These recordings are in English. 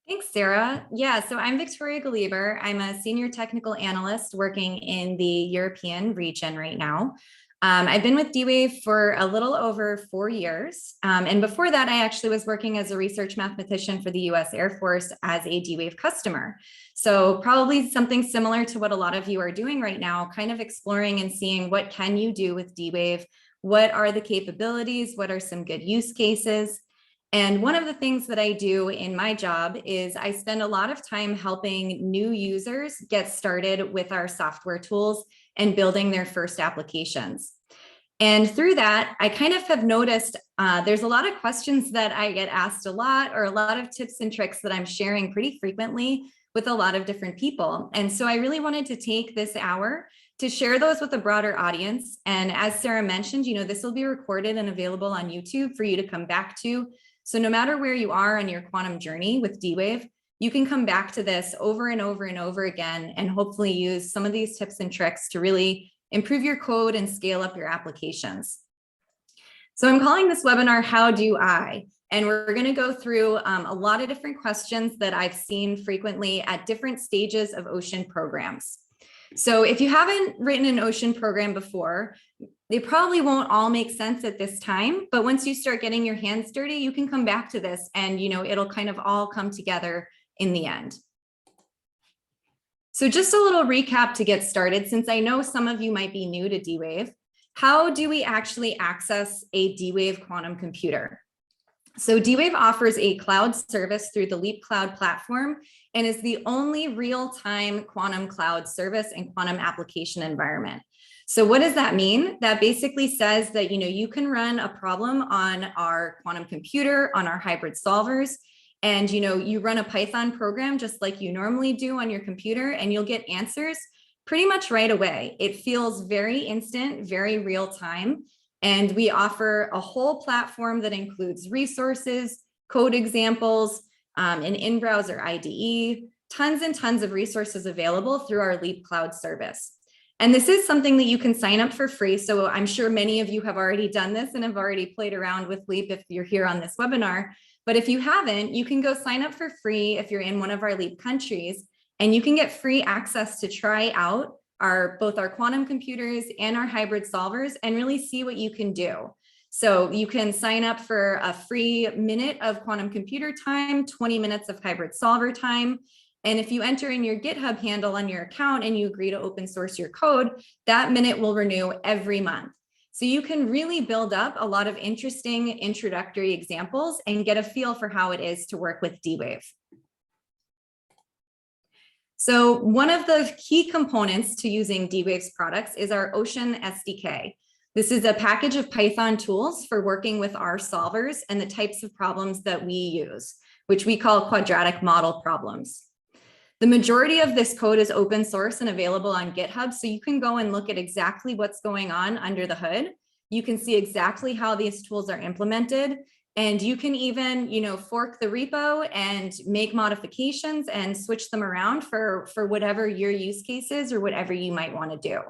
Thanks, Sarah. Yeah, so I'm Victoria Galiber. I'm a senior technical analyst working in the European region right now. I've been with D-Wave for a little over 4 years. And before that, I actually was working as a research mathematician for the US Air Force as a D-Wave customer. So probably something similar to what a lot of you are doing right now, kind of exploring and seeing what can you do with D-Wave, what are the capabilities, what are some good use cases. And one of the things that I do in my job is I spend a lot of time helping new users get started with our software tools and building their first applications. And through that, I kind of have noticed there's a lot of questions that I get asked a lot, or a lot of tips and tricks that I'm sharing pretty frequently with a lot of different people. And so I really wanted to take this hour to share those with a broader audience. And as Sarah mentioned, this will be recorded and available on YouTube for you to come back to. So no matter where you are on your quantum journey with D-Wave, you can come back to this over and over and over again, and hopefully use some of these tips and tricks to really improve your code and scale up your applications. So I'm calling this webinar, How Do I? And we're going to go through a lot of different questions that I've seen frequently at different stages of Ocean programs. So if you haven't written an Ocean program before, they probably won't all make sense at this time, but once you start getting your hands dirty, you can come back to this and it'll kind of all come together in the end. So just a little recap to get started, since I know some of you might be new to D-Wave. How do we actually access a D-Wave quantum computer? So D-Wave offers a cloud service through the Leap Cloud platform and is the only real-time quantum cloud service and quantum application environment. So what does that mean? That basically says that you can run a problem on our quantum computer, on our hybrid solvers, and you run a Python program just like you normally do on your computer, and you'll get answers pretty much right away. It feels very instant, very real time. And we offer a whole platform that includes resources, code examples, an in-browser IDE, tons and tons of resources available through our Leap Cloud service. And this is something that you can sign up for free. So I'm sure many of you have already done this and have already played around with Leap if you're here on this webinar. But if you haven't, you can go sign up for free if you're in one of our Leap countries, and you can get free access to try out both our quantum computers and our hybrid solvers and really see what you can do. So you can sign up for a free minute of quantum computer time, 20 minutes of hybrid solver time. And if you enter in your GitHub handle on your account and you agree to open source your code, that minute will renew every month. So you can really build up a lot of interesting introductory examples and get a feel for how it is to work with D-Wave. So one of the key components to using D-Wave's products is our Ocean SDK. This is a package of Python tools for working with our solvers and the types of problems that we use, which we call quadratic model problems. The majority of this code is open source and available on GitHub, so you can go and look at exactly what's going on under the hood. You can see exactly how these tools are implemented, and you can even, fork the repo and make modifications and switch them around for whatever your use case is or whatever you might want to do.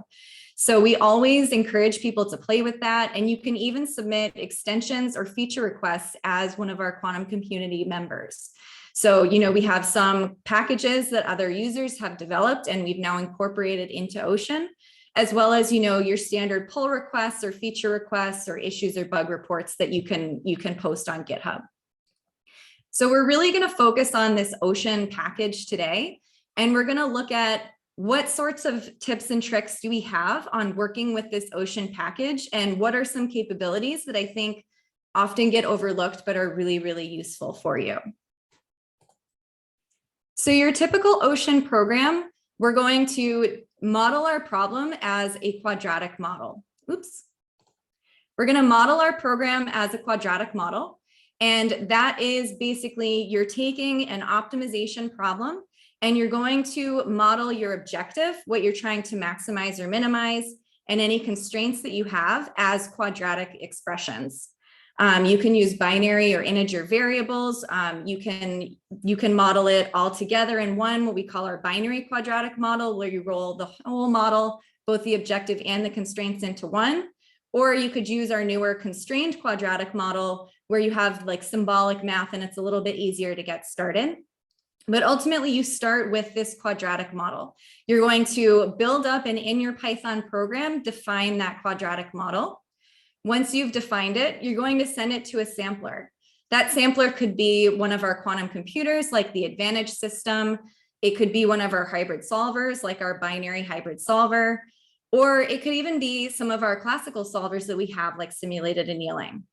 So we always encourage people to play with that, and you can even submit extensions or feature requests as one of our quantum community members. So, we have some packages that other users have developed and we've now incorporated into Ocean, as well as, your standard pull requests or feature requests or issues or bug reports that you can post on GitHub. So we're really going to focus on this Ocean package today, and we're going to look at what sorts of tips and tricks do we have on working with this Ocean package, and what are some capabilities that I think often get overlooked but are really, really useful for you. So your typical Ocean program, we're going to model our problem as a quadratic model. Oops. We're going to model our program as a quadratic model. And that is basically you're taking an optimization problem and you're going to model your objective, what you're trying to maximize or minimize, and any constraints that you have as quadratic expressions. You can use binary or integer variables. You can model it all together in one, what we call our binary quadratic model, where you roll the whole model, both the objective and the constraints, into one. Or you could use our newer constrained quadratic model, where you have like symbolic math and it's a little bit easier to get started. But ultimately, you start with this quadratic model. You're going to build up and in your Python program, define that quadratic model. Once you've defined it, you're going to send it to a sampler. That sampler could be one of our quantum computers, like the Advantage system. It could be one of our hybrid solvers, like our binary hybrid solver, or it could even be some of our classical solvers that we have, like simulated annealing.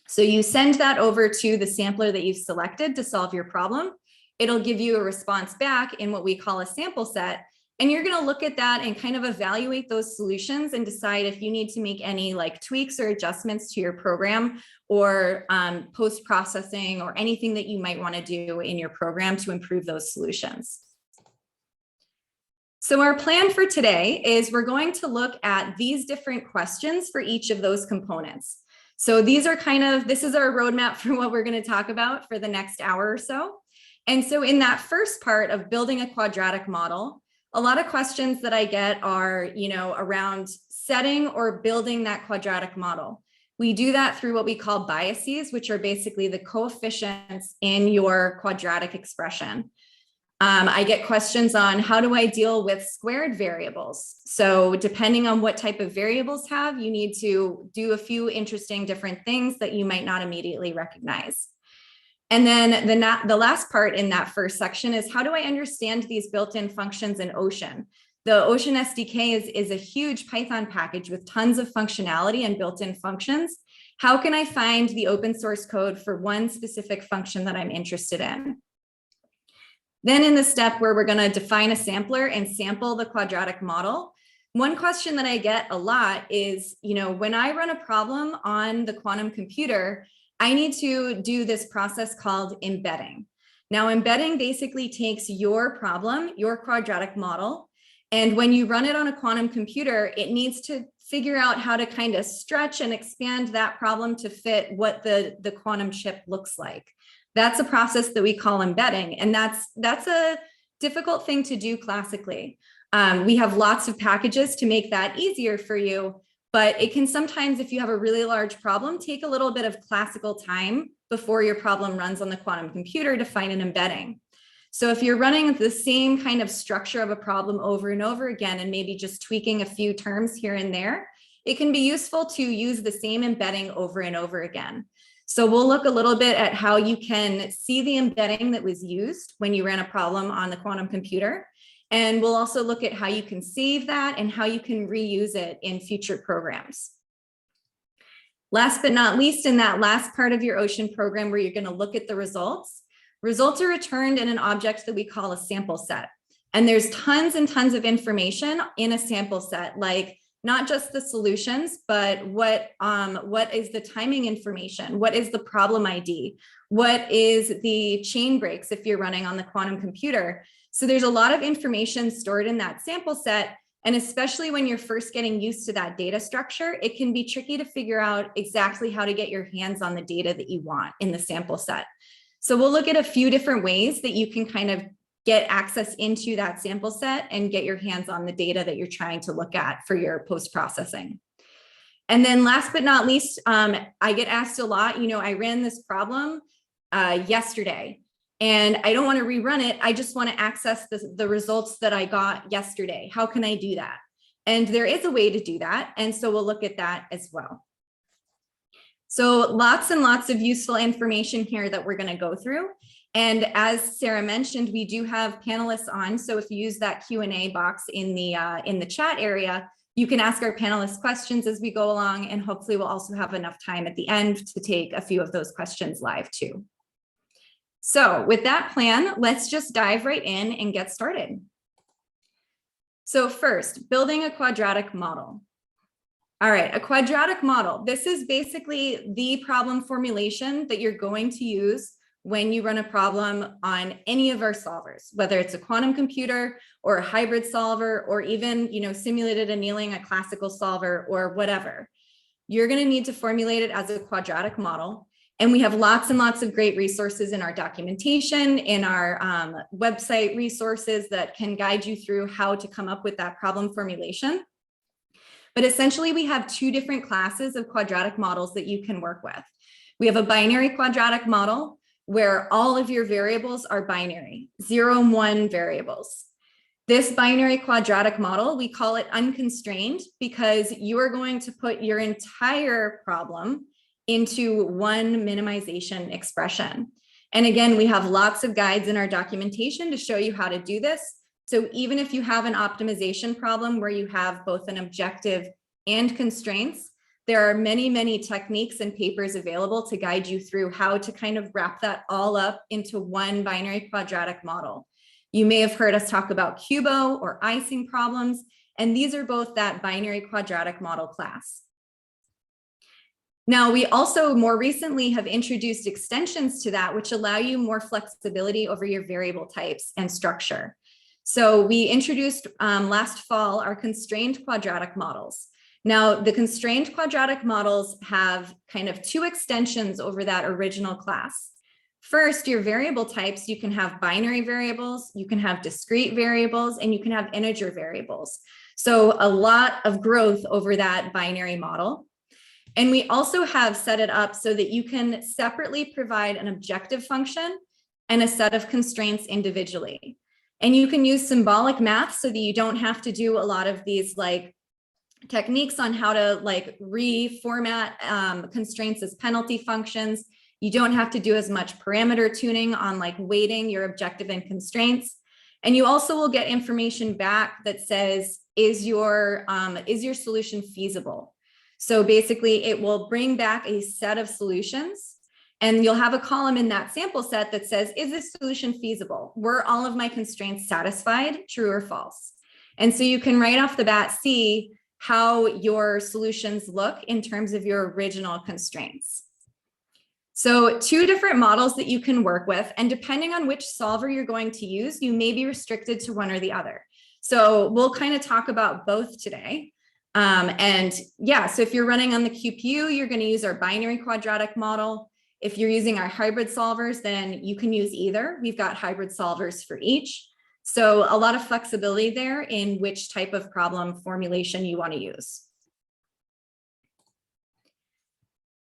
So you send that over to the sampler that you've selected to solve your problem. It'll give you a response back in what we call a sample set. And you're going to look at that and kind of evaluate those solutions and decide if you need to make any like tweaks or adjustments to your program or post-processing or anything that you might want to do in your program to improve those solutions. So our plan for today is we're going to look at these different questions for each of those components. So these are this is our roadmap for what we're going to talk about for the next hour or so. And so in that first part of building a quadratic model, a lot of questions that I get are, around setting or building that quadratic model. We do that through what we call biases, which are basically the coefficients in your quadratic expression. I get questions on how do I deal with squared variables? So depending on what type of variables you need to do a few interesting different things that you might not immediately recognize. And then the last part in that first section is how do I understand these built-in functions in Ocean? The Ocean SDK is a huge Python package with tons of functionality and built-in functions. How can I find the open source code for one specific function that I'm interested in? Then in the step where we're going to define a sampler and sample the quadratic model, one question that I get a lot is, when I run a problem on the quantum computer, I need to do this process called embedding. Now, embedding basically takes your problem, your quadratic model, and when you run it on a quantum computer, it needs to figure out how to kind of stretch and expand that problem to fit what the quantum chip looks like. That's a process that we call embedding, and that's a difficult thing to do classically. We have lots of packages to make that easier for you, but it can sometimes, if you have a really large problem, take a little bit of classical time before your problem runs on the quantum computer to find an embedding. So if you're running the same kind of structure of a problem over and over again, and maybe just tweaking a few terms here and there, it can be useful to use the same embedding over and over again. So we'll look a little bit at how you can see the embedding that was used when you ran a problem on the quantum computer. And we'll also look at how you can save that and how you can reuse it in future programs. Last but not least, in that last part of your Ocean program where you're going to look at the results are returned in an object that we call a sample set. And there's tons and tons of information in a sample set, like not just the solutions, but what is the timing information? What is the problem ID? What is the chain breaks if you're running on the quantum computer? So there's a lot of information stored in that sample set. And especially when you're first getting used to that data structure, it can be tricky to figure out exactly how to get your hands on the data that you want in the sample set. So we'll look at a few different ways that you can kind of get access into that sample set and get your hands on the data that you're trying to look at for your post-processing. And then last but not least, I get asked a lot, I ran this problem yesterday and I don't want to rerun it. I just want to access the results that I got yesterday. How can I do that? And there is a way to do that. And so we'll look at that as well. So lots and lots of useful information here that we're going to go through. And as Sarah mentioned, we do have panelists on. So if you use that Q&A box in the chat area, you can ask our panelists questions as we go along, and hopefully we'll also have enough time at the end to take a few of those questions live too. So with that plan, let's just dive right in and get started. So first, building a quadratic model. All right, a quadratic model. This is basically the problem formulation that you're going to use when you run a problem on any of our solvers, whether it's a quantum computer or a hybrid solver, or even, simulated annealing, a classical solver, or whatever. You're going to need to formulate it as a quadratic model. And we have lots and lots of great resources in our documentation, in our website resources that can guide you through how to come up with that problem formulation. But essentially, we have two different classes of quadratic models that you can work with. We have a binary quadratic model, where all of your variables are binary, 0 and 1 variables. This binary quadratic model, we call it unconstrained because you are going to put your entire problem into one minimization expression. And again, we have lots of guides in our documentation to show you how to do this. So even if you have an optimization problem where you have both an objective and constraints, there are many, many techniques and papers available to guide you through how to kind of wrap that all up into one binary quadratic model. You may have heard us talk about QUBO or icing problems, and these are both that binary quadratic model class. Now, we also more recently have introduced extensions to that, which allow you more flexibility over your variable types and structure. So we introduced last fall our constrained quadratic models. Now, the constrained quadratic models have kind of two extensions over that original class. First, your variable types, you can have binary variables, you can have discrete variables, and you can have integer variables. So a lot of growth over that binary model. And we also have set it up so that you can separately provide an objective function and a set of constraints individually. And you can use symbolic math so that you don't have to do a lot of these like techniques on how to like reformat constraints as penalty functions. You don't have to do as much parameter tuning on like weighting your objective and constraints. And you also will get information back that says, is your solution feasible? So basically it will bring back a set of solutions and you'll have a column in that sample set that says, is this solution feasible? Were all of my constraints satisfied, true or false? And so you can right off the bat see how your solutions look in terms of your original constraints. So two different models that you can work with, and depending on which solver you're going to use, you may be restricted to one or the other. So we'll kind of talk about both today. And yeah, so if you're running on the QPU, you're going to use our binary quadratic model. If you're using our hybrid solvers, then you can use either. We've got hybrid solvers for each. So a lot of flexibility there in which type of problem formulation you want to use.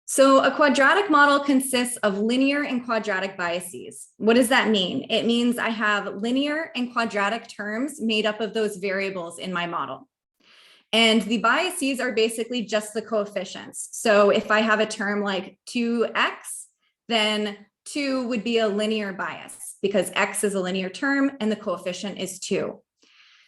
So a quadratic model consists of linear and quadratic biases. What does that mean? It means I have linear and quadratic terms made up of those variables in my model. And the biases are basically just the coefficients. So if I have a term like 2x, then 2 would be a linear bias because x is a linear term and the coefficient is 2.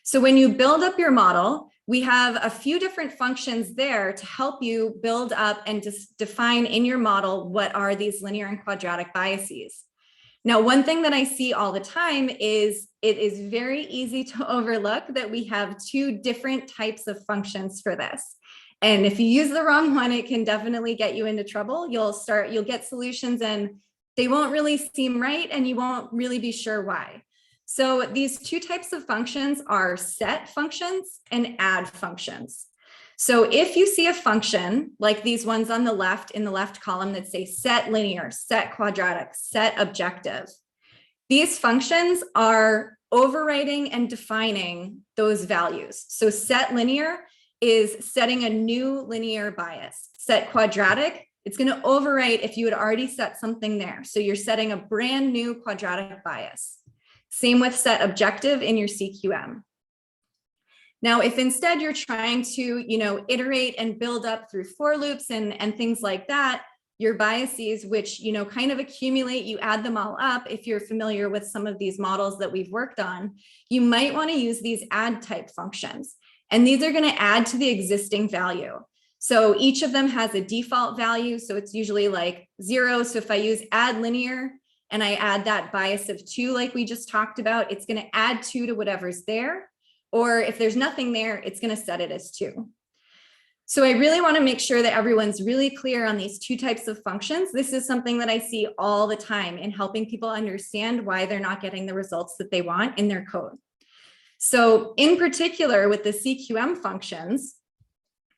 So when you build up your model, we have a few different functions there to help you build up and just define in your model what are these linear and quadratic biases. Now, one thing that I see all the time is it is very easy to overlook that we have two different types of functions for this. And if you use the wrong one, it can definitely get you into trouble. You'll get solutions and they won't really seem right and you won't really be sure why. So these two types of functions are set functions and add functions. So if you see a function like these ones on the left in the left column that say set linear, set quadratic, set objective, these functions are overriding and defining those values. So set linear is setting a new linear bias. Set quadratic, it's going to overwrite if you had already set something there. So you're setting a brand new quadratic bias. Same with set objective in your CQM. Now, if instead you're trying to, iterate and build up through for loops and things like that, your biases, which, kind of accumulate, you add them all up. If you're familiar with some of these models that we've worked on, you might want to use these add type functions. And these are going to add to the existing value. So each of them has a default value. So it's usually like 0. So if I use add linear, and I add that bias of 2 like we just talked about, it's going to add 2 to whatever's there. Or if there's nothing there, it's going to set it as 2. So I really want to make sure that everyone's really clear on these two types of functions. This is something that I see all the time in helping people understand why they're not getting the results that they want in their code. So in particular with the CQM functions,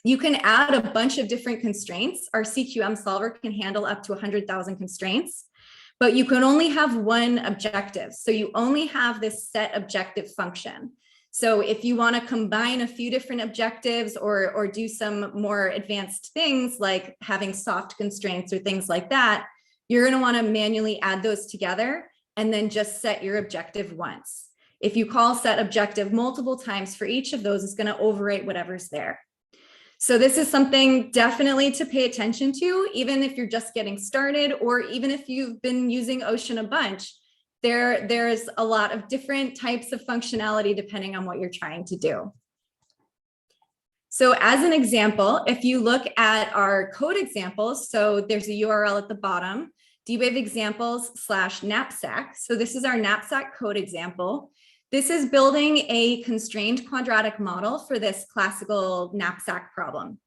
you can add a bunch of different constraints. Our CQM solver can handle up to 100,000 constraints. But you can only have one objective. So you only have this set objective function. So if you want to combine a few different objectives or do some more advanced things like having soft constraints or things like that, you're going to want to manually add those together and then just set your objective once. If you call set objective multiple times for each of those, it's going to overwrite whatever's there. So this is something definitely to pay attention to, even if you're just getting started, or even if you've been using Ocean a bunch. There's a lot of different types of functionality depending on what you're trying to do. So as an example, if you look at our code examples, so there's a URL at the bottom, D-Wave examples/knapsack. So this is our knapsack code example. This is building a constrained quadratic model for this classical knapsack problem.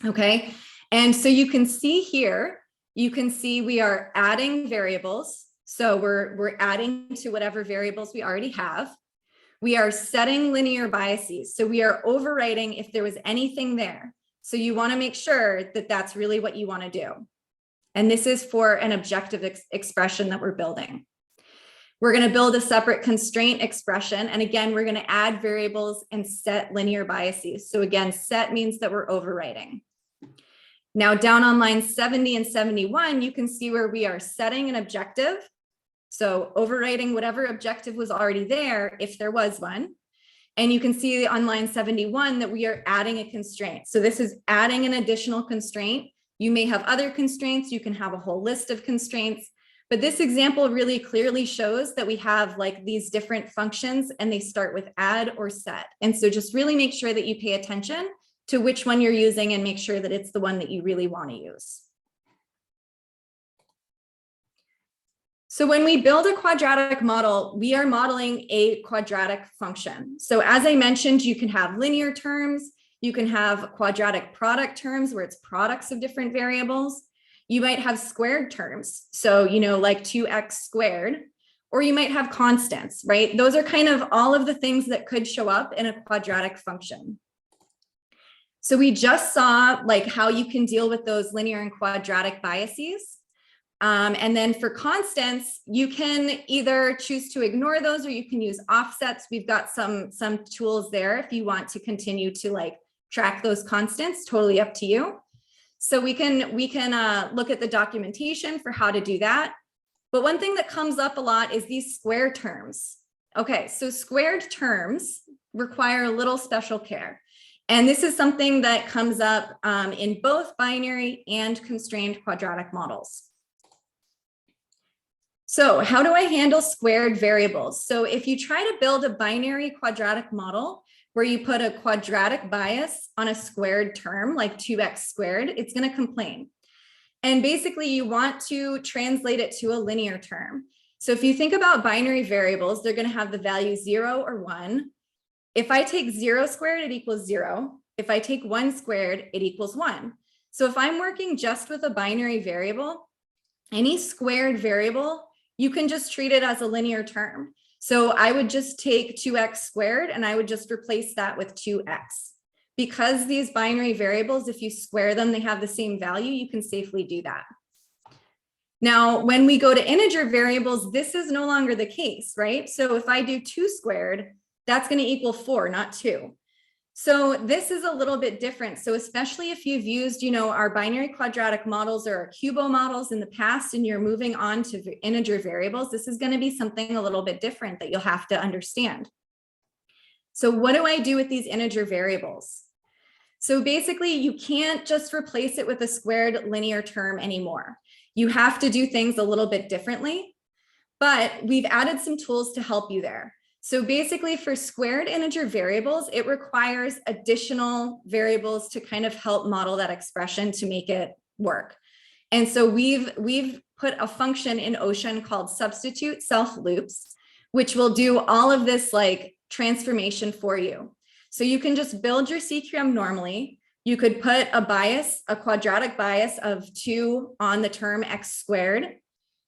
Okay, and so you can see here, you can see we are adding variables. So we're adding to whatever variables we already have. We are setting linear biases. So we are overwriting if there was anything there. So you want to make sure that that's really what you want to do. And this is for an objective expression that we're building. We're going to build a separate constraint expression. And again, we're going to add variables and set linear biases. So again, set means that we're overwriting. Now down on line 70 and 71, you can see where we are setting an objective. So overwriting whatever objective was already there, if there was one. And you can see on line 71 that we are adding a constraint. So this is adding an additional constraint. You may have other constraints. You can have a whole list of constraints. But this example really clearly shows that we have like these different functions and they start with add or set. And so just really make sure that you pay attention to which one you're using and make sure that it's the one that you really want to use. So when we build a quadratic model, we are modeling a quadratic function. So as I mentioned, you can have linear terms, you can have quadratic product terms where it's products of different variables. You might have squared terms. So, you know, like 2x squared, or you might have constants, right? Those are kind of all of the things that could show up in a quadratic function. So we just saw like how you can deal with those linear and quadratic biases. And then for constants, you can either choose to ignore those or you can use offsets. We've got some tools there if you want to continue to like track those constants, totally up to you. So we can look at the documentation for how to do that. But one thing that comes up a lot is these square terms. Okay, so squared terms require a little special care. And this is something that comes up in both binary and constrained quadratic models. So how do I handle squared variables? So if you try to build a binary quadratic model where you put a quadratic bias on a squared term like 2x squared, it's going to complain. And basically you want to translate it to a linear term. So if you think about binary variables, they're going to have the value 0 or 1. If I take 0 squared, it equals 0. If I take 1 squared, it equals 1. So if I'm working just with a binary variable, any squared variable, you can just treat it as a linear term. So I would just take 2x squared and I would just replace that with 2x. Because these binary variables, if you square them, they have the same value, you can safely do that. Now, when we go to integer variables, this is no longer the case, right? So if I do 2 squared, that's going to equal 4, not 2. So this is a little bit different. So especially if you've used, you know, our binary quadratic models or our cubo models in the past and you're moving on to integer variables, this is going to be something a little bit different that you'll have to understand. So what do I do with these integer variables? So basically you can't just replace it with a squared linear term anymore. You have to do things a little bit differently, but we've added some tools to help you there. So basically for squared integer variables, it requires additional variables to kind of help model that expression to make it work. And so we've put a function in Ocean called substitute self loops, which will do all of this like transformation for you. So you can just build your CQM normally. You could put a bias, a quadratic bias of 2 on the term x squared.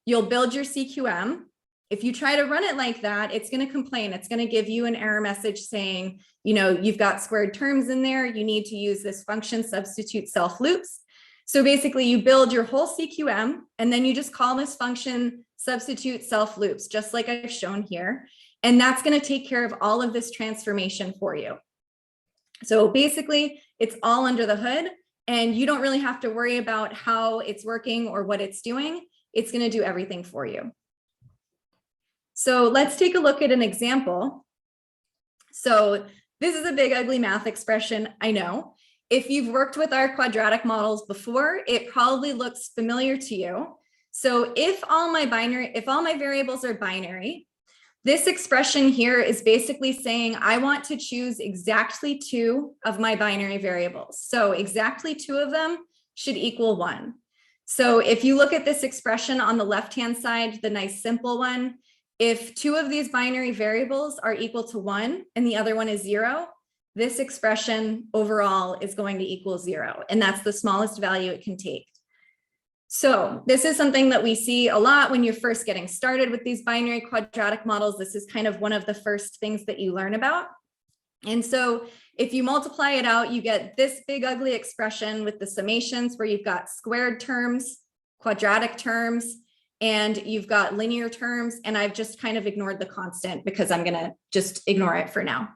You'll build your CQM. If you try to run it like that, it's going to complain. It's going to give you an error message saying, you know, you've got squared terms in there. You need to use this function substitute self loops. So basically you build your whole CQM and then you just call this function substitute self loops, just like I've shown here. And that's going to take care of all of this transformation for you. So basically it's all under the hood and you don't really have to worry about how it's working or what it's doing. it's going to do everything for you. So let's take a look at an example. So this is a big, ugly math expression, I know. If you've worked with our quadratic models before, it probably looks familiar to you. So if all my variables are binary, this expression here is basically saying I want to choose exactly 2 of my binary variables. So exactly 2 of them should equal 1. So if you look at this expression on the left-hand side, the nice simple one, if 2 of these binary variables are equal to 1 and the other one is 0, this expression overall is going to equal 0. And that's the smallest value it can take. So this is something that we see a lot when you're first getting started with these binary quadratic models. This is kind of one of the first things that you learn about. And so if you multiply it out, you get this big ugly expression with the summations where you've got squared terms, quadratic terms, and you've got linear terms. And I've just kind of ignored the constant because I'm going to just ignore it for now.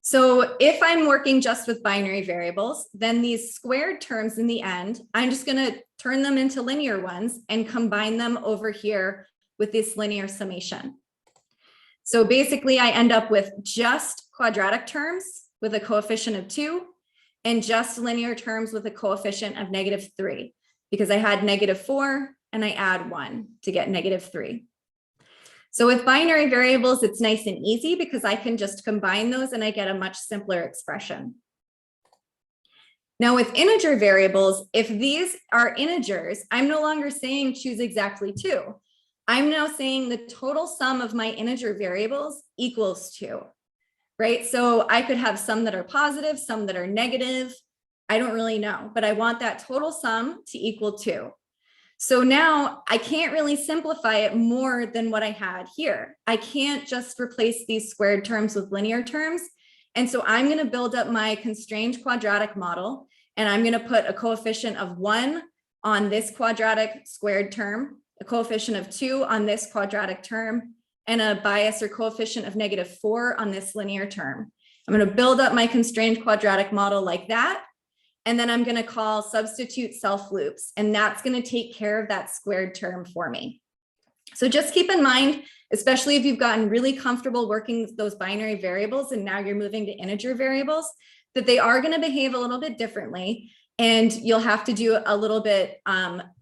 So if I'm working just with binary variables, then these squared terms in the end, I'm just going to turn them into linear ones and combine them over here with this linear summation. So basically, I end up with just quadratic terms with a coefficient of 2 and just linear terms with a coefficient of -3 because I had -4 and I add 1 to get -3. So with binary variables, it's nice and easy because I can just combine those and I get a much simpler expression. Now with integer variables, if these are integers, I'm no longer saying choose exactly 2. I'm now saying the total sum of my integer variables equals 2, right? So I could have some that are positive, some that are negative. I don't really know, but I want that total sum to equal 2. So now I can't really simplify it more than what I had here. I can't just replace these squared terms with linear terms. And so I'm going to build up my constrained quadratic model, and I'm going to put a coefficient of 1 on this quadratic squared term, a coefficient of 2 on this quadratic term, and a bias or coefficient of -4 on this linear term. I'm going to build up my constrained quadratic model like that. And then I'm going to call substitute self loops, and that's going to take care of that squared term for me. So just keep in mind, especially if you've gotten really comfortable working with those binary variables and now you're moving to integer variables, that they are going to behave a little bit differently. And you'll have to do a little bit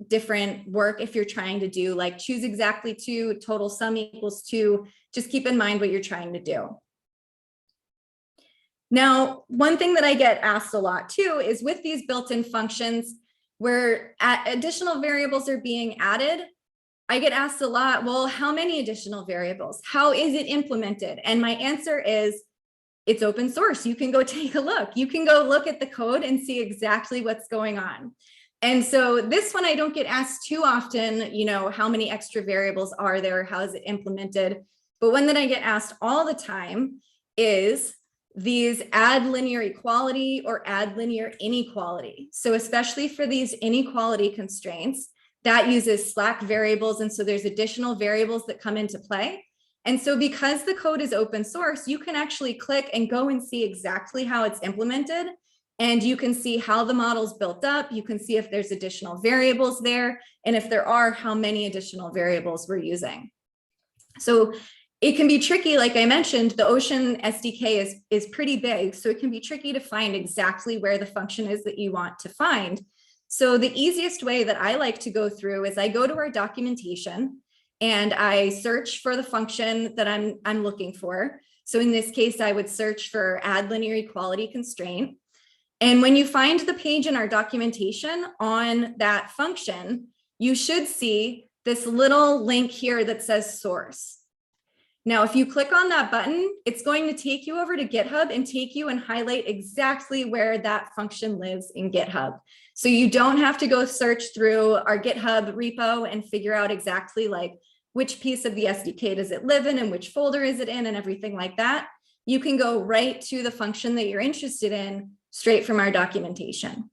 different work if you're trying to do like choose exactly 2, total sum equals 2. Just keep in mind what you're trying to do. Now, one thing that I get asked a lot too is with these built-in functions where additional variables are being added, I get asked a lot, well, how many additional variables? How is it implemented? And my answer is, it's open source. You can go take a look. You can go look at the code and see exactly what's going on. And so this one, I don't get asked too often, you know, how many extra variables are there? How is it implemented? But one that I get asked all the time is these add linear equality or add linear inequality. So especially for these inequality constraints, that uses slack variables. And so there's additional variables that come into play. And so because the code is open source, you can actually click and go and see exactly how it's implemented. And you can see how the model's built up. You can see if there's additional variables there. And if there are, how many additional variables we're using. So it can be tricky, like I mentioned, the Ocean SDK is pretty big, so it can be tricky to find exactly where the function is that you want to find. So the easiest way that I like to go through is I go to our documentation and I search for the function that I'm looking for. So in this case, I would search for add linear equality constraint. And when you find the page in our documentation on that function, you should see this little link here that says source. Now, if you click on that button, it's going to take you over to GitHub and take you and highlight exactly where that function lives in GitHub. So you don't have to go search through our GitHub repo and figure out exactly like which piece of the SDK does it live in and which folder is it in and everything like that. You can go right to the function that you're interested in straight from our documentation.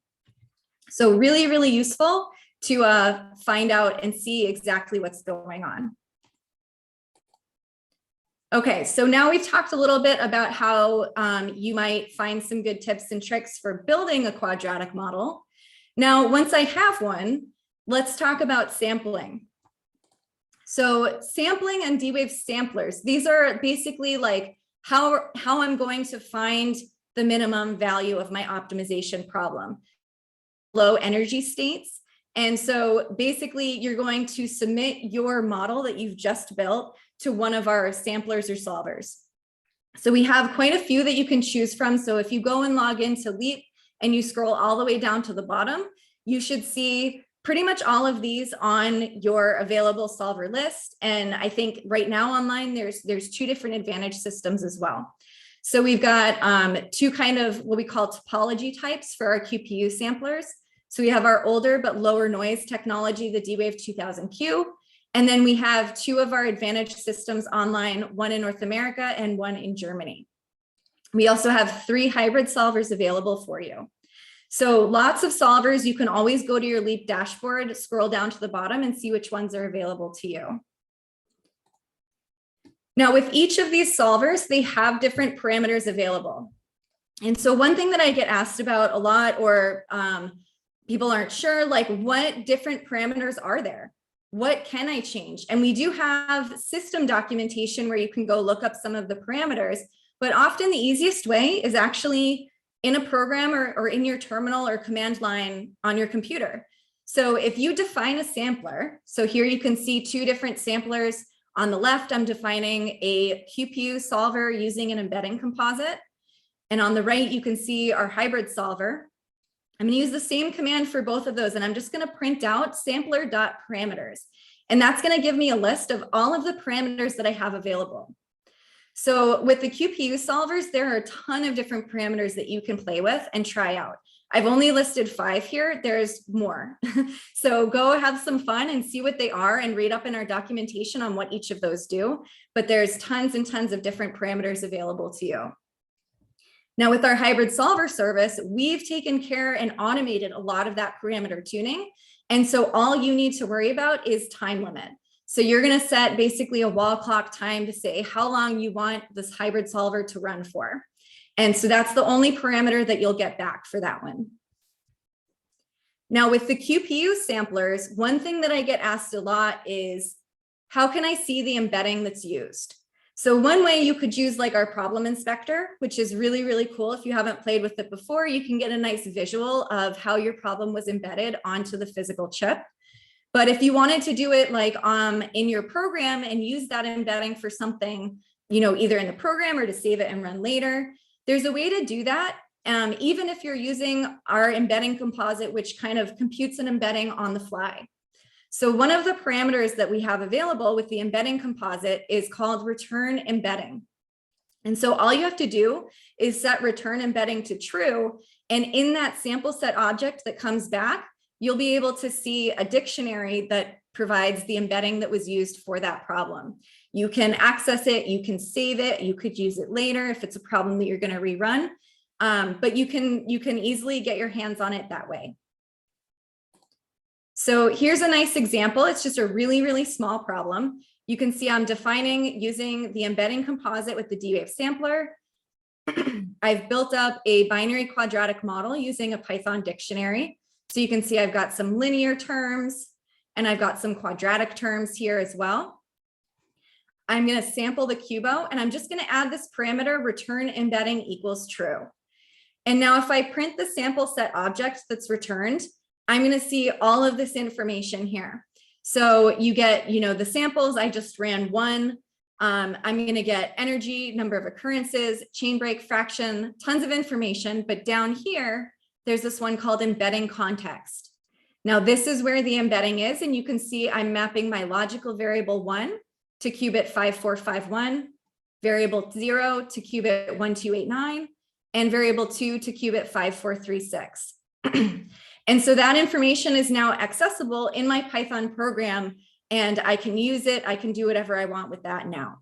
So really, really useful to find out and see exactly what's going on. Okay, so now we've talked a little bit about how you might find some good tips and tricks for building a quadratic model. Now, once I have one, let's talk about sampling. So sampling and D-Wave samplers, these are basically like how I'm going to find the minimum value of my optimization problem. Low energy states. And so basically you're going to submit your model that you've just built to one of our samplers or solvers. So we have quite a few that you can choose from. So if you go and log into Leap and you scroll all the way down to the bottom, you should see pretty much all of these on your available solver list. And I think right now online, there's 2 different advantage systems as well. So we've got 2 kind of what we call topology types for our QPU samplers. So we have our older but lower noise technology, the D-Wave 2000Q. And then we have 2 of our advantage systems online, one in North America and one in Germany. We also have 3 hybrid solvers available for you. So lots of solvers. You can always go to your Leap dashboard, scroll down to the bottom and see which ones are available to you. Now with each of these solvers, they have different parameters available. And so one thing that I get asked about a lot, or people aren't sure, like what different parameters are there? What can I change? And we do have system documentation where you can go look up some of the parameters, but often the easiest way is actually in a program or in your terminal or command line on your computer. So if you define a sampler, so here you can see 2 different samplers. On the left, I'm defining a QPU solver using an embedding composite. And on the right, you can see our hybrid solver. I'm going to use the same command for both of those, and I'm just going to print out sampler.parameters. And that's going to give me a list of all of the parameters that I have available. So with the QPU solvers, there are a ton of different parameters that you can play with and try out. I've only listed 5 here. There's more. So go have some fun and see what they are and read up in our documentation on what each of those do. But there's tons and tons of different parameters available to you. Now with our hybrid solver service, we've taken care and automated a lot of that parameter tuning. And so all you need to worry about is time limit. So you're going to set basically a wall clock time to say how long you want this hybrid solver to run for. And so that's the only parameter that you'll get back for that one. Now with the QPU samplers, one thing that I get asked a lot is, how can I see the embedding that's used? So one way you could use like our problem inspector, which is really, really cool. If you haven't played with it before, you can get a nice visual of how your problem was embedded onto the physical chip. But if you wanted to do it like in your program and use that embedding for something, either in the program or to save it and run later, there's a way to do that. Even if you're using our embedding composite, which kind of computes an embedding on the fly. So one of the parameters that we have available with the embedding composite is called return embedding. And so all you have to do is set return embedding to true. And in that sample set object that comes back, you'll be able to see a dictionary that provides the embedding that was used for that problem. You can access it, you can save it, you could use it later if it's a problem that you're going to rerun, but you can easily get your hands on it that way. So here's a nice example. It's just a really, really small problem. You can see I'm defining using the embedding composite with the D-Wave sampler. I've built up a binary quadratic model using a Python dictionary. So you can see I've got some linear terms and I've got some quadratic terms here as well. I'm going to sample the QBO and I'm just going to add this parameter return embedding equals true. And now if I print the sample set object that's returned, I'm going to see all of this information here. So you get, the samples, I just ran one. I'm going to get energy, number of occurrences, chain break fraction, tons of information. But down here, there's this one called embedding context. Now this is where the embedding is. And you can see I'm mapping my logical variable 1 to qubit 5451, variable 0 to qubit 1289, and variable 2 to qubit 5436. And so that information is now accessible in my Python program, and I can use it. I can do whatever I want with that now.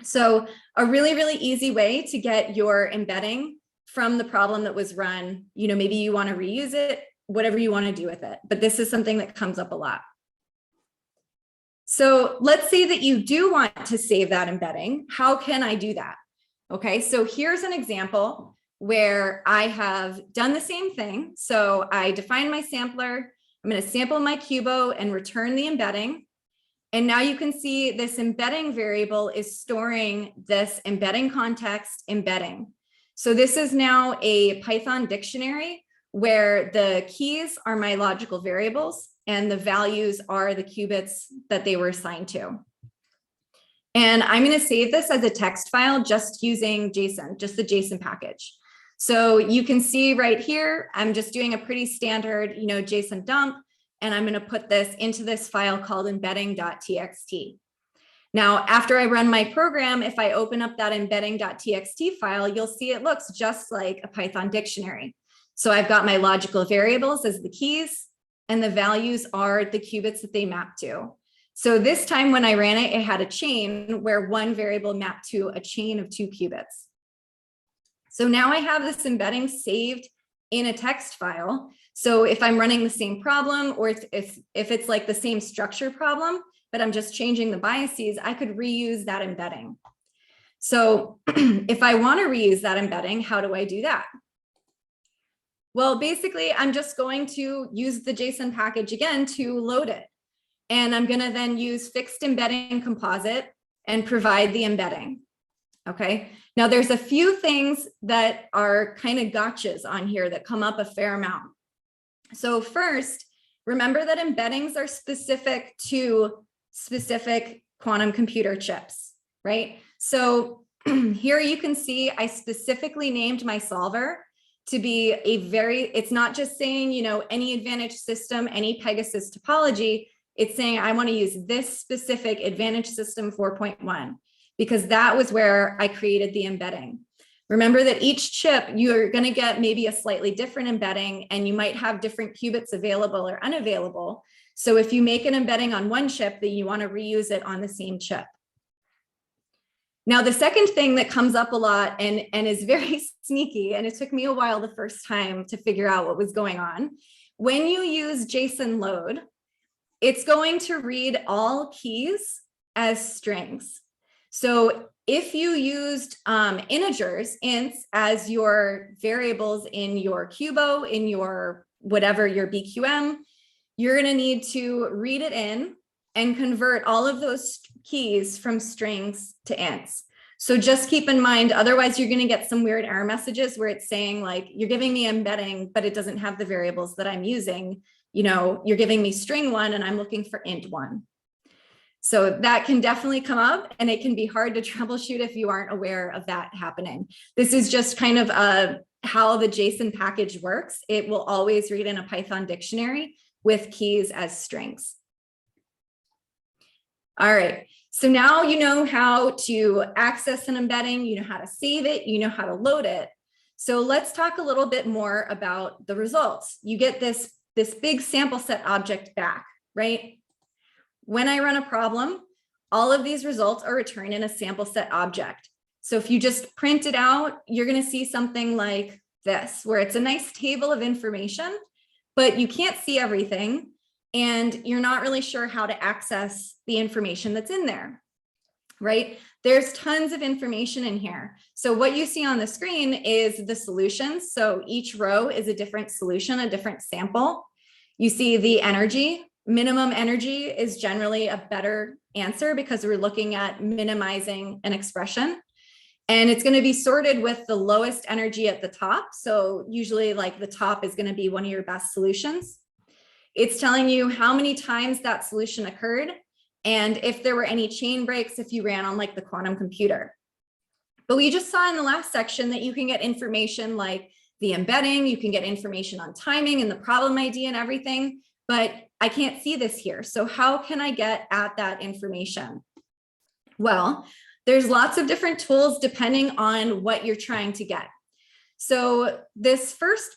So a really, really easy way to get your embedding from the problem that was run. Maybe you want to reuse it, whatever you want to do with it. But this is something that comes up a lot. So let's say that you do want to save that embedding. How can I do that? Okay, so here's an example where I have done the same thing. So I define my sampler, I'm going to sample my QBO and return the embedding. And now you can see this embedding variable is storing this embedding context embedding. So this is now a Python dictionary where the keys are my logical variables and the values are the qubits that they were assigned to. And I'm going to save this as a text file just using JSON, just the JSON package. So you can see right here, I'm just doing a pretty standard, JSON dump, and I'm going to put this into this file called embedding.txt. Now, after I run my program, if I open up that embedding.txt file, you'll see it looks just like a Python dictionary. So I've got my logical variables as the keys, and the values are the qubits that they map to. So this time when I ran it, it had a chain where one variable mapped to a chain of 2 qubits. So now I have this embedding saved in a text file. So if I'm running the same problem, or if it's like the same structure problem, but I'm just changing the biases, I could reuse that embedding. So if I want to reuse that embedding, how do I do that? Well, basically, I'm just going to use the JSON package again to load it. And I'm going to then use fixed embedding composite and provide the embedding. Okay. Now there's a few things that are kind of gotchas on here that come up a fair amount. So first, remember that embeddings are specific to specific quantum computer chips, right? So here you can see I specifically named my solver to be it's not just saying, any advantage system, any Pegasus topology. It's saying I want to use this specific advantage system 4.1 because that was where I created the embedding. Remember that each chip, you're going to get maybe a slightly different embedding and you might have different qubits available or unavailable. So if you make an embedding on one chip, then you want to reuse it on the same chip. Now, the second thing that comes up a lot and is very sneaky, and it took me a while the first time to figure out what was going on. When you use JSON load, it's going to read all keys as strings. So if you used integers, ints, as your variables in your QBO, in your whatever, your BQM, you're going to need to read it in and convert all of those keys from strings to ints. So just keep in mind, otherwise you're going to get some weird error messages where it's saying like, you're giving me embedding, but it doesn't have the variables that I'm using. You're giving me string 1 and I'm looking for int 1. So that can definitely come up and it can be hard to troubleshoot if you aren't aware of that happening. This is just kind of how the JSON package works. It will always read in a Python dictionary with keys as strings. All right, so now you know how to access an embedding, you know how to save it, you know how to load it. So let's talk a little bit more about the results. You get this big sample set object back, right? When I run a problem, all of these results are returned in a sample set object. So if you just print it out, you're going to see something like this, where it's a nice table of information, but you can't see everything. And you're not really sure how to access the information that's in there, right? There's tons of information in here. So what you see on the screen is the solutions. So each row is a different solution, a different sample. You see the energy. Minimum energy is generally a better answer because we're looking at minimizing an expression. And it's going to be sorted with the lowest energy at the top. So usually like the top is going to be one of your best solutions. It's telling you how many times that solution occurred and if there were any chain breaks if you ran on like the quantum computer. But we just saw in the last section that you can get information like the embedding, you can get information on timing and the problem ID and everything, but I can't see this here. So how can I get at that information? Well, there's lots of different tools depending on what you're trying to get. So this first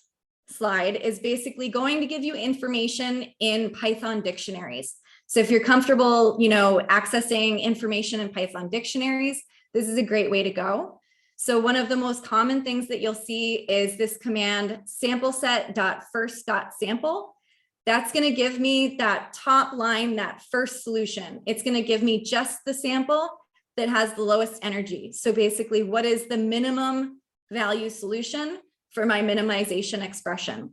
slide is basically going to give you information in Python dictionaries. So if you're comfortable, accessing information in Python dictionaries, this is a great way to go. So one of the most common things that you'll see is this command sampleset.first.sample. That's going to give me that top line, that first solution. It's going to give me just the sample that has the lowest energy. So basically, what is the minimum value solution for my minimization expression?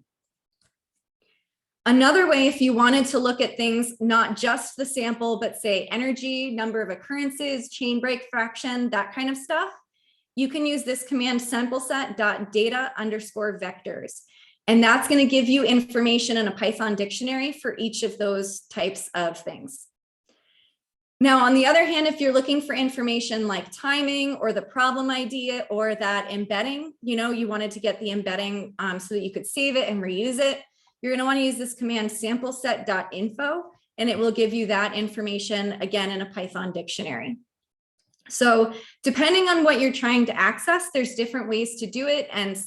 Another way, if you wanted to look at things, not just the sample, but say energy, number of occurrences, chain break fraction, that kind of stuff, you can use this command sampleset.data_vectors. And that's going to give you information in a Python dictionary for each of those types of things. Now, on the other hand, if you're looking for information like timing or the problem ID or that embedding, you wanted to get the embedding so that you could save it and reuse it, you're going to want to use this command sampleset.info, and it will give you that information again in a Python dictionary. So depending on what you're trying to access, there's different ways to do it. And,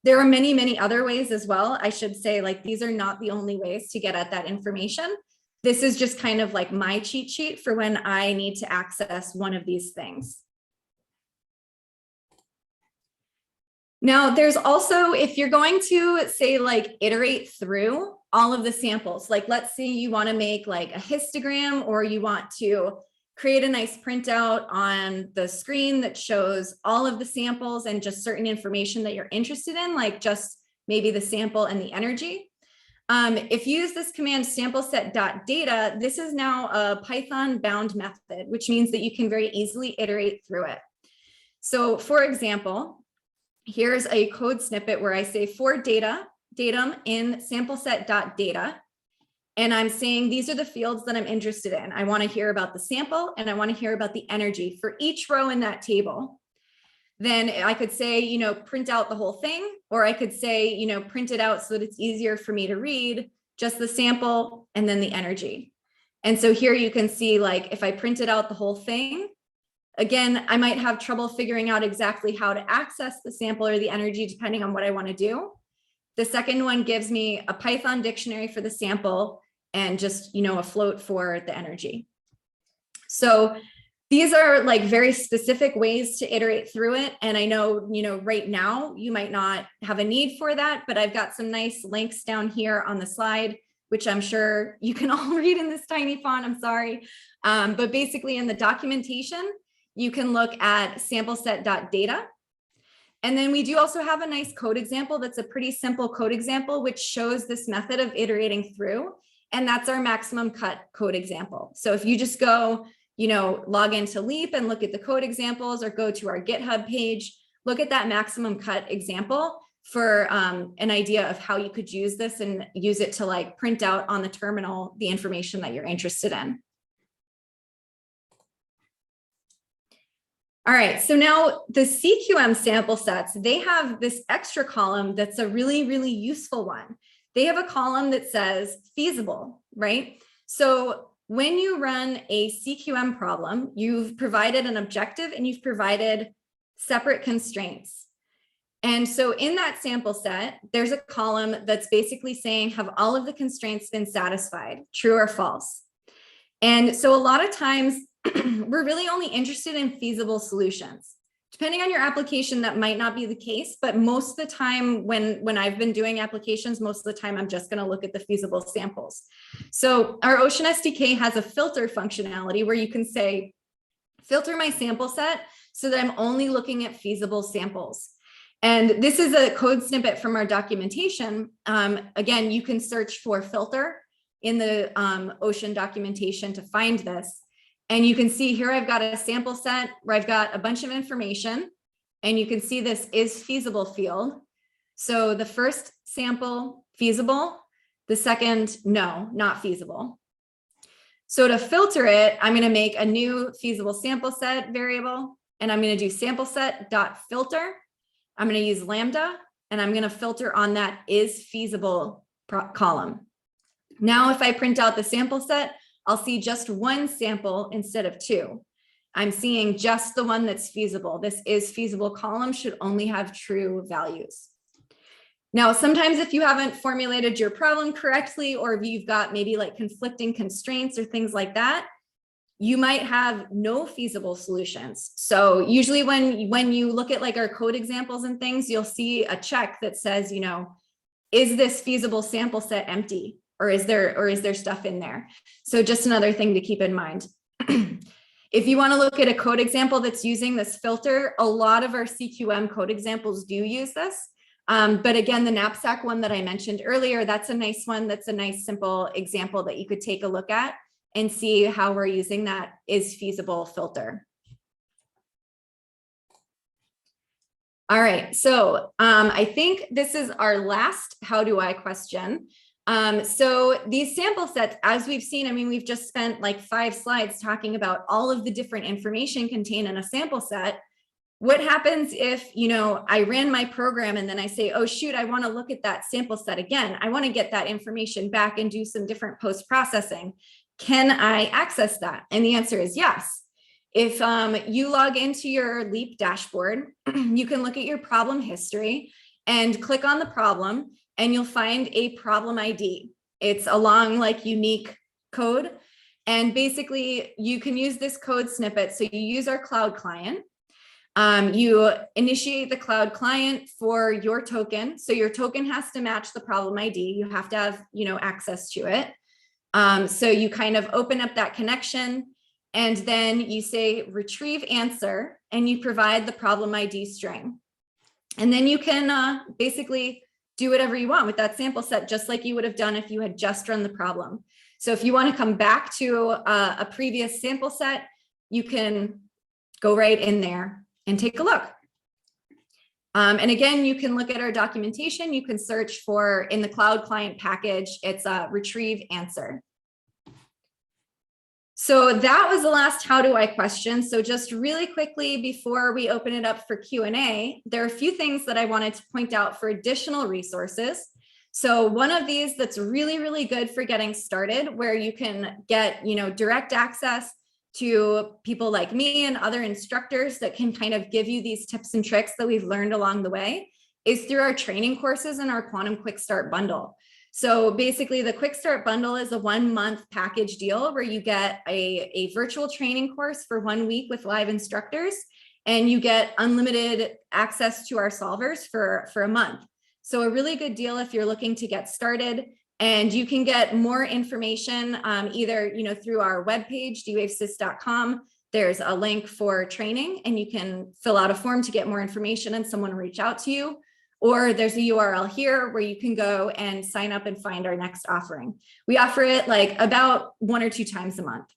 there are many, many other ways as well. I should say, like, these are not the only ways to get at that information. This is just kind of like my cheat sheet for when I need to access one of these things. Now, there's also, if you're going to say like iterate through all of the samples, like let's say you want to make like a histogram, or you want to create a nice printout on the screen that shows all of the samples and just certain information that you're interested in, like just maybe the sample and the energy. If you use this command sampleset.data, this is now a Python bound method, which means that you can very easily iterate through it. So for example, here's a code snippet where I say for datum in sampleset.data, and I'm saying these are the fields that I'm interested in. I want to hear about the sample and I want to hear about the energy for each row in that table. Then I could say, print out the whole thing, or I could say, print it out so that it's easier for me to read, just the sample and then the energy. And so here you can see, like, if I printed out the whole thing, again, I might have trouble figuring out exactly how to access the sample or the energy depending on what I want to do. The second one gives me a Python dictionary for the sample and just, a float for the energy. So these are like very specific ways to iterate through it. And I know, right now you might not have a need for that, but I've got some nice links down here on the slide, which I'm sure you can all read in this tiny font, I'm sorry. But basically in the documentation, you can look at sampleset.data. And then we do also have a nice code example that's a pretty simple code example, which shows this method of iterating through. And that's our maximum cut code example. So if you just go, log into Leap and look at the code examples, or go to our GitHub page, look at that maximum cut example for an idea of how you could use this and use it to like print out on the terminal the information that you're interested in. All right, so now the CQM sample sets, they have this extra column that's a really, really useful one. They have a column that says feasible, right? So when you run a CQM problem, you've provided an objective and you've provided separate constraints. And so in that sample set, there's a column that's basically saying, have all of the constraints been satisfied, true or false? And so a lot of times we're really only interested in feasible solutions. Depending on your application, that might not be the case, but most of the time when I've been doing applications, most of the time I'm just going to look at the feasible samples. So our Ocean SDK has a filter functionality where you can say, filter my sample set so that I'm only looking at feasible samples. And this is a code snippet from our documentation. Again, you can search for filter in the Ocean documentation to find this. And you can see here, I've got a sample set where I've got a bunch of information, and you can see this is feasible field. So the first sample, feasible. The second, no, not feasible. So to filter it, I'm going to make a new feasible sample set variable, and I'm going to do sample set.filter. I'm going to use lambda, and I'm going to filter on that is feasible column. Now, if I print out the sample set, I'll see just one sample instead of two. I'm seeing just the one that's feasible. This is feasible column should only have true values. Now, sometimes if you haven't formulated your problem correctly, or if you've got maybe like conflicting constraints or things like that, you might have no feasible solutions. So usually when you look at like our code examples and things, you'll see a check that says, is this feasible sample set empty? Or is there stuff in there? So just another thing to keep in mind. If you want to look at a code example that's using this filter, a lot of our CQM code examples do use this. But again, the knapsack one that I mentioned earlier, that's a nice one. That's a nice, simple example that you could take a look at and see how we're using that is feasible filter. All right, so I think this is our last how do I question. So these sample sets, as we've seen, I mean, we've just spent like 5 slides talking about all of the different information contained in a sample set. What happens if, you know, I ran my program and then I say, oh, shoot, I want to look at that sample set again. I want to get that information back and do some different post-processing. Can I access that? And the answer is yes. If you log into your Leap dashboard, you can look at your problem history and click on the problem and you'll find a problem ID. It's a long, like, unique code. And basically you can use this code snippet. So you use our cloud client. You initiate the cloud client for your token. So your token has to match the problem ID. You have to have, you know, access to it. So you kind of open up that connection and then you say retrieve answer and you provide the problem ID string. And then you can basically do whatever you want with that sample set, just like you would have done if you had just run the problem. So if you want to come back to a previous sample set, you can go right in there and take a look. And again, you can look at our documentation. You can search for, in the cloud client package, it's a retrieve answer. So that was the last how do I question. So just really quickly before we open it up for Q&A, there are a few things that I wanted to point out for additional resources. So one of these that's really, really good for getting started, where you can get, you know, direct access to people like me and other instructors that can kind of give you these tips and tricks that we've learned along the way, is through our training courses and our Quantum Quick Start bundle. So basically the Quick Start bundle is a 1-month package deal where you get a virtual training course for 1 week with live instructors, and you get unlimited access to our solvers for a month. So a really good deal if you're looking to get started. And you can get more information either, you know, through our webpage, dwavesys.com. There's a link for training and you can fill out a form to get more information and someone will reach out to you. Or there's a URL here where you can go and sign up and find our next offering. We offer it like about 1 or 2 times a month.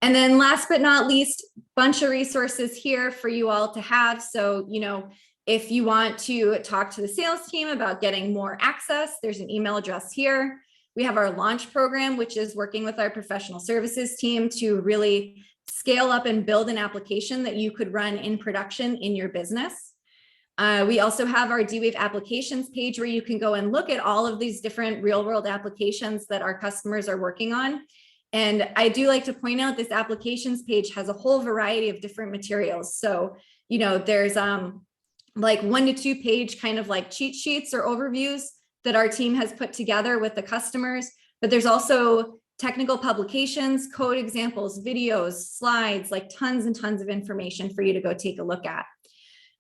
And then last but not least, bunch of resources here for you all to have. So, you know, if you want to talk to the sales team about getting more access, there's an email address here. We have our launch program, which is working with our professional services team to really scale up and build an application that you could run in production in your business. We also have our D-Wave applications page where you can go and look at all of these different real world applications that our customers are working on. And I do like to point out this applications page has a whole variety of different materials. So, you know, there's like 1 to 2 page kind of like cheat sheets or overviews that our team has put together with the customers, but there's also technical publications, code examples, videos, slides, like tons and tons of information for you to go take a look at.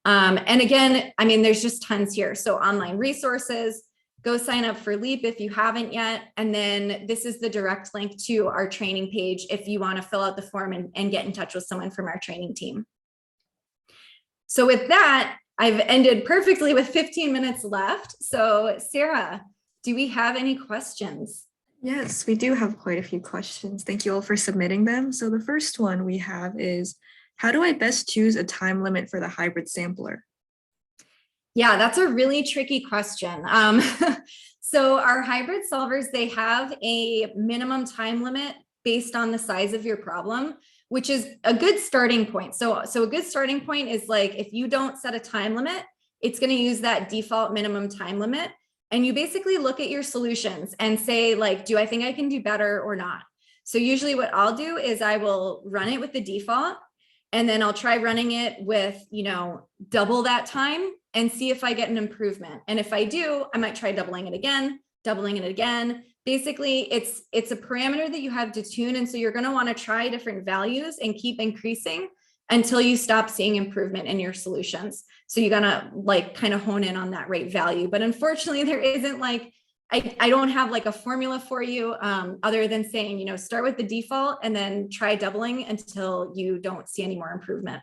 And again, I mean, there's just tons here. So online resources, go sign up for Leap if you haven't yet. And then this is the direct link to our training page if you want to fill out the form and get in touch with someone from our training team. So with that, I've ended perfectly with 15 minutes left. So Sarah, do we have any questions? Yes, we do have quite a few questions. Thank you all for submitting them. So the first one we have is, how do I best choose a time limit for the hybrid sampler? Yeah, that's a really tricky question. So our hybrid solvers, they have a minimum time limit based on the size of your problem, which is a good starting point. So a good starting point is like, if you don't set a time limit, it's going to use that default minimum time limit. And you basically look at your solutions and say, like, do I think I can do better or not? So usually what I'll do is I will run it with the default, and then I'll try running it with, you know, double that time and see if I get an improvement. And if I do, I might try doubling it again. Basically, it's a parameter that you have to tune. And so you're going to want to try different values and keep increasing until you stop seeing improvement in your solutions. So you're going to like kind of hone in on that rate value. But unfortunately, there isn't like, I don't have like a formula for you other than saying, you know, start with the default and then try doubling until you don't see any more improvement.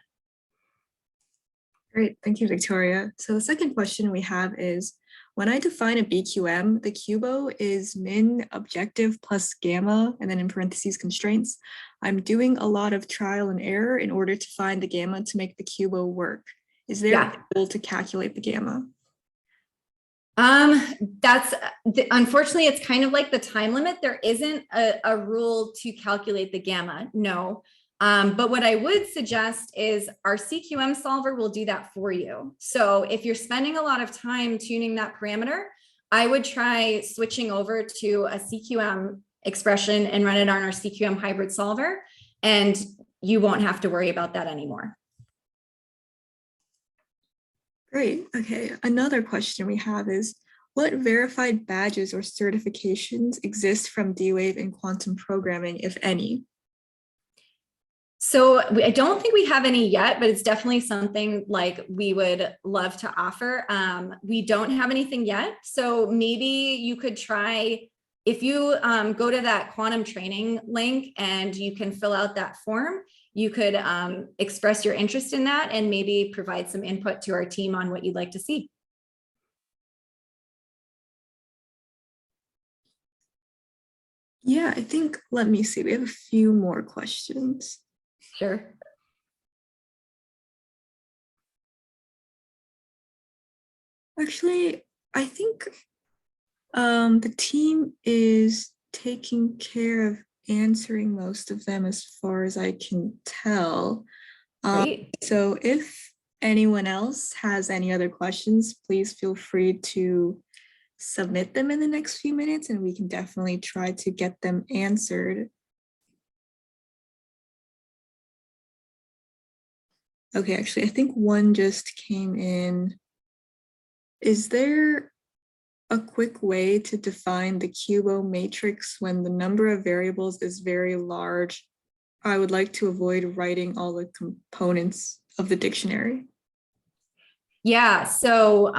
Great, thank you, Victoria. So the second question we have is, when I define a BQM, the QBO is min objective plus gamma, and then in parentheses constraints. I'm doing a lot of trial and error in order to find the gamma to make the QBO work. Is there a tool to calculate the gamma? Unfortunately, it's kind of like the time limit. There isn't a rule to calculate the gamma, no. But what I would suggest is our CQM solver will do that for you. So if you're spending a lot of time tuning that parameter, I would try switching over to a CQM expression and run it on our CQM hybrid solver, and you won't have to worry about that anymore. Great. Okay. Another question we have is, what verified badges or certifications exist from D-Wave in quantum programming, if any? So I don't think we have any yet, but it's definitely something like we would love to offer. We don't have anything yet. So maybe you could try, if you go to that quantum training link and you can fill out that form, you could express your interest in that and maybe provide some input to our team on what you'd like to see. Yeah, I think, let me see, we have a few more questions. Sure. Actually, I think the team is taking care of answering most of them as far as I can tell. So if anyone else has any other questions, please feel free to submit them in the next few minutes and we can definitely try to get them answered. Okay, actually, I think one just came in. Is there a quick way to define the QPU matrix when the number of variables is very large? I would like to avoid writing all the components of the dictionary. Yeah, so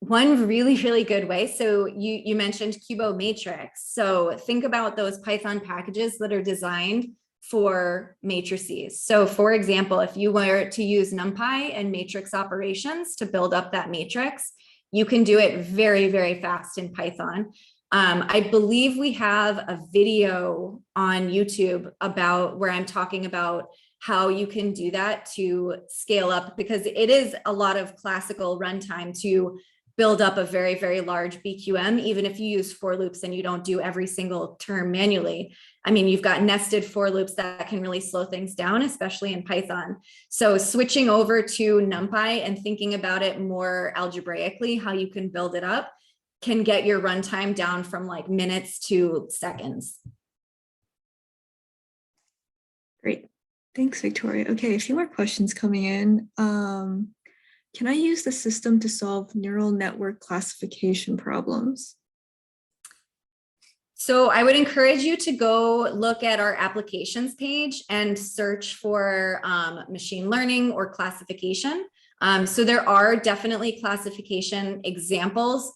one really good way. So you mentioned QPU matrix. So think about those Python packages that are designed for matrices. So for example, if you were to use NumPy and matrix operations to build up that matrix, you can do it very fast in Python. I believe we have a video on YouTube about where I'm talking about how you can do that to scale up, because it is a lot of classical runtime to build up a very large BQM, even if you use for loops and you don't do every single term manually. I mean, you've got nested for loops that can really slow things down, especially in Python. So switching over to NumPy and thinking about it more algebraically, how you can build it up, can get your runtime down from like minutes to seconds. Great. Thanks, Victoria. Okay, a few more questions coming in. Can I use the system to solve neural network classification problems? So I would encourage you to go look at our applications page and search for machine learning or classification. So there are definitely classification examples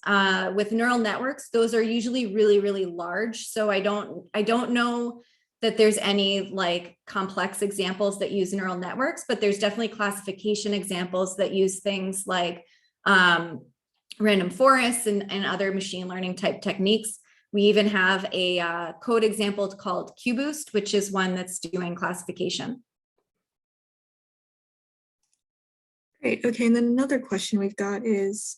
with neural networks. Those are usually really large. So I don't know that there's any like complex examples that use neural networks, but there's definitely classification examples that use things like random forests and other machine learning type techniques. We even have a code example called QBoost, which is one that's doing classification. Great. Okay, and then another question we've got is,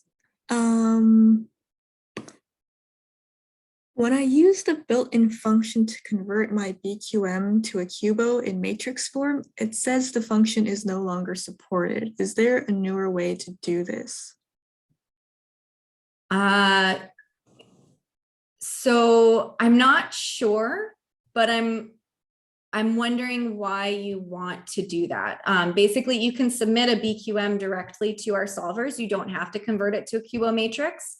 when I use the built-in function to convert my BQM to a QBO in matrix form, it says the function is no longer supported. Is there a newer way to do this? So I'm not sure, but I'm wondering why you want to do that. Basically, you can submit a BQM directly to our solvers. You don't have to convert it to a QO matrix.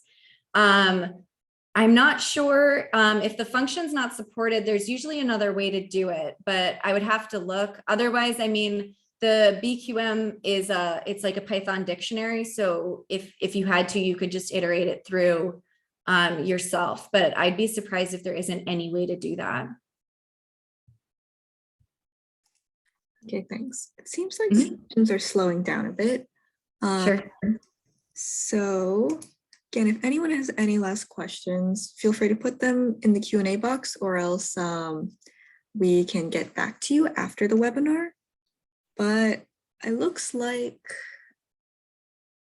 I'm not sure if the function's not supported, there's usually another way to do it, but I would have to look. Otherwise, I mean, the BQM is it's like a Python dictionary. So if you had to, you could just iterate it through yourself, but I'd be surprised if there isn't any way to do that. Okay, thanks. It seems like sessions are slowing down a bit. Sure. So again, if anyone has any last questions, feel free to put them in the Q&A box, or else we can get back to you after the webinar. But it looks like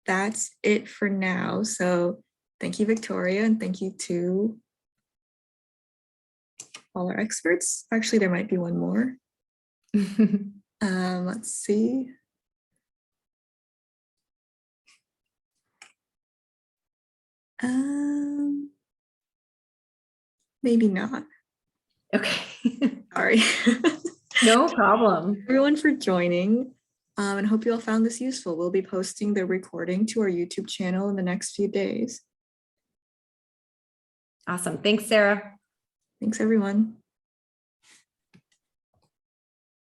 that's it for now. So thank you, Victoria, and thank you to all our experts. Actually, there might be one more. Let's see. Maybe not. Okay. Sorry. No problem. Everyone for joining, and hope you all found this useful. We'll be posting the recording to our YouTube channel in the next few days. Awesome. Thanks, Sarah. Thanks, everyone.